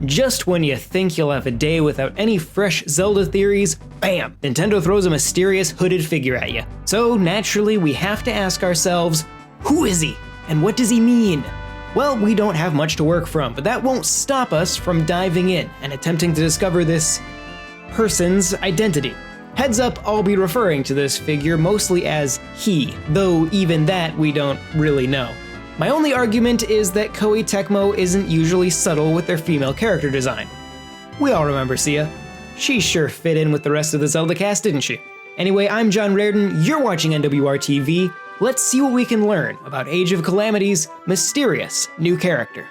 Just when you think you'll have a day without any fresh Zelda theories, bam! Nintendo throws a mysterious hooded figure at you. So naturally, we have to ask ourselves, who is he? And what does he mean? Well, we don't have much to work from, but that won't stop us from diving in and attempting to discover this person's identity. Heads up, I'll be referring to this figure mostly as he, though even that we don't really know. My only argument is that Koei Tecmo isn't usually subtle with their female character design. We all remember Sia. She sure fit in with the rest of the Zelda cast, didn't she? Anyway, I'm John Reardon, you're watching NWR TV. Let's see what we can learn about Age of Calamity's mysterious new character.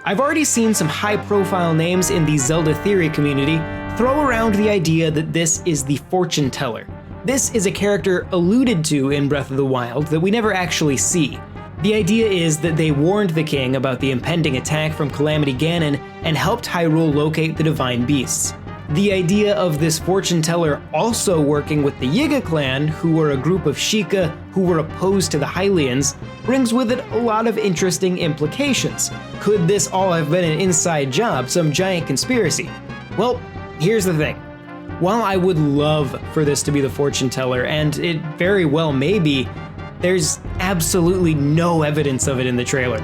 I've already seen some high-profile names in the Zelda theory community throw around the idea that this is the Fortune Teller. This is a character alluded to in Breath of the Wild that we never actually see. The idea is that they warned the king about the impending attack from Calamity Ganon and helped Hyrule locate the divine beasts. The idea of this fortune teller also working with the Yiga clan, who were a group of Sheikah who were opposed to the Hylians, brings with it a lot of interesting implications. Could this all have been an inside job, some giant conspiracy? Well, here's the thing. While I would love for this to be the fortune teller, and it very well may be, there's absolutely no evidence of it in the trailer.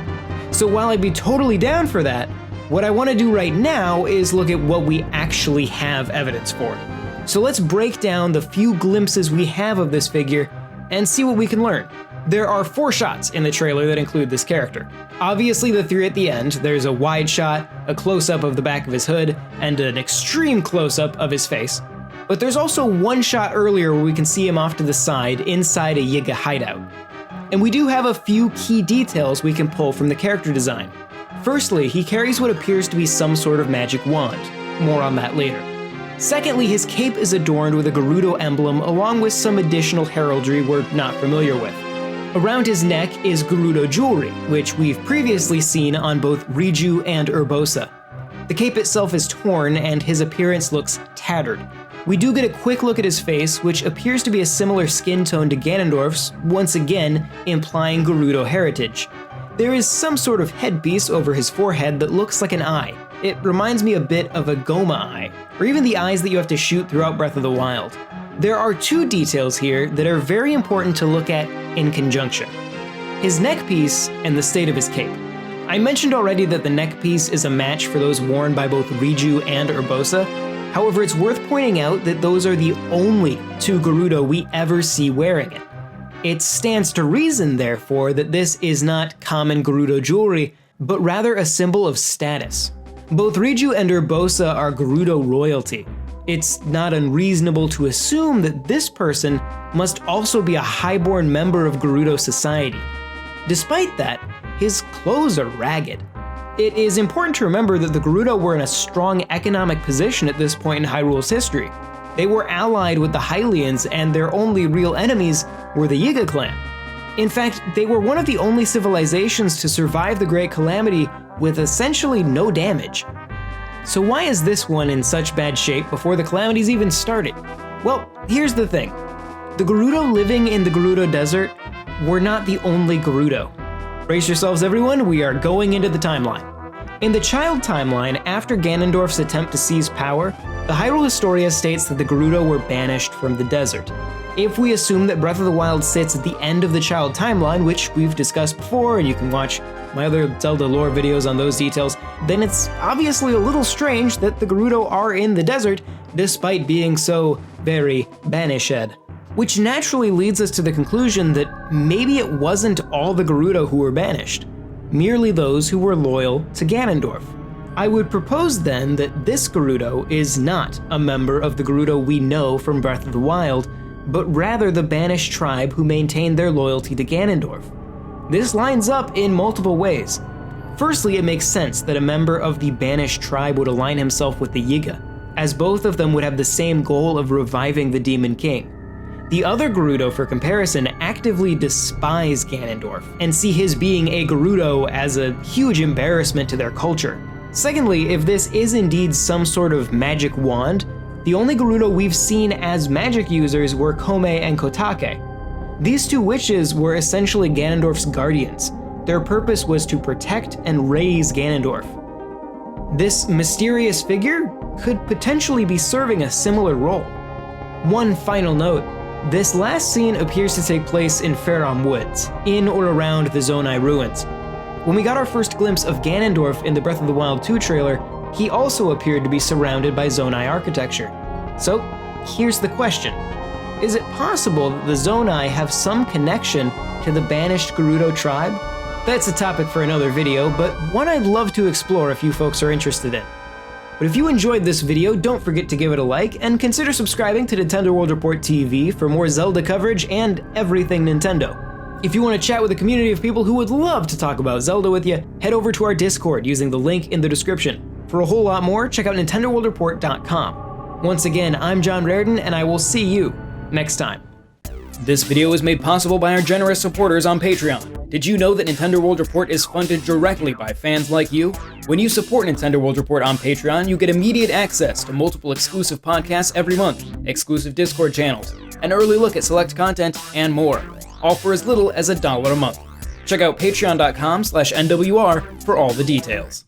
So while I'd be totally down for that, what I want to do right now is look at what we actually have evidence for. So let's break down the few glimpses we have of this figure and see what we can learn. There are 4 shots in the trailer that include this character. Obviously the 3 at the end. There's a wide shot, a close-up of the back of his hood, and an extreme close-up of his face. But there's also 1 shot earlier where we can see him off to the side inside a Yiga hideout. And we do have a few key details we can pull from the character design. Firstly, he carries what appears to be some sort of magic wand. More on that later. Secondly, his cape is adorned with a Gerudo emblem along with some additional heraldry we're not familiar with. Around his neck is Gerudo jewelry, which we've previously seen on both Riju and Urbosa. The cape itself is torn and his appearance looks tattered. We do get a quick look at his face, which appears to be a similar skin tone to Ganondorf's, once again implying Gerudo heritage. There is some sort of headpiece over his forehead that looks like an eye. It reminds me a bit of a Goma eye, or even the eyes that you have to shoot throughout Breath of the Wild. There are 2 details here that are very important to look at in conjunction. His neck piece and the state of his cape. I mentioned already that the neck piece is a match for those worn by both Riju and Urbosa. However, it's worth pointing out that those are the only 2 Gerudo we ever see wearing it. It stands to reason, therefore, that this is not common Gerudo jewelry, but rather a symbol of status. Both Riju and Urbosa are Gerudo royalty. It's not unreasonable to assume that this person must also be a highborn member of Gerudo society. Despite that, his clothes are ragged. It is important to remember that the Gerudo were in a strong economic position at this point in Hyrule's history. They were allied with the Hylians, and their only real enemies were the Yiga clan. In fact, they were one of the only civilizations to survive the Great Calamity with essentially no damage. So why is this one in such bad shape before the Calamities even started? Well, here's the thing. The Gerudo living in the Gerudo Desert were not the only Gerudo. Brace yourselves everyone, we are going into the timeline. In the child timeline, after Ganondorf's attempt to seize power, the Hyrule Historia states that the Gerudo were banished from the desert. If we assume that Breath of the Wild sits at the end of the child timeline, which we've discussed before, and you can watch my other Zelda lore videos on those details, then it's obviously a little strange that the Gerudo are in the desert, despite being so very banished. Which naturally leads us to the conclusion that maybe it wasn't all the Gerudo who were banished, merely those who were loyal to Ganondorf. I would propose then that this Gerudo is not a member of the Gerudo we know from Breath of the Wild, but rather the banished tribe who maintained their loyalty to Ganondorf. This lines up in multiple ways. Firstly, it makes sense that a member of the banished tribe would align himself with the Yiga, as both of them would have the same goal of reviving the Demon King. The other Gerudo, for comparison, actively despise Ganondorf and see his being a Gerudo as a huge embarrassment to their culture. Secondly, if this is indeed some sort of magic wand, the only Gerudo we've seen as magic users were Kome and Kotake. These 2 witches were essentially Ganondorf's guardians. Their purpose was to protect and raise Ganondorf. This mysterious figure could potentially be serving a similar role. One final note, this last scene appears to take place in Faron Woods, in or around the Zonai ruins. When we got our first glimpse of Ganondorf in the Breath of the Wild 2 trailer, he also appeared to be surrounded by Zonai architecture. So, here's the question. Is it possible that the Zonai have some connection to the banished Gerudo tribe? That's a topic for another video, but one I'd love to explore if you folks are interested in. But if you enjoyed this video, don't forget to give it a like, and consider subscribing to Nintendo World Report TV for more Zelda coverage and everything Nintendo. If you want to chat with a community of people who would love to talk about Zelda with you, head over to our Discord using the link in the description. For a whole lot more, check out NintendoWorldReport.com. Once again, I'm John Raridan, and I will see you next time. This video is made possible by our generous supporters on Patreon. Did you know that Nintendo World Report is funded directly by fans like you? When you support Nintendo World Report on Patreon, you get immediate access to multiple exclusive podcasts every month, exclusive Discord channels, an early look at select content, and more, all for as little as $1 a month. Check out patreon.com/NWR for all the details.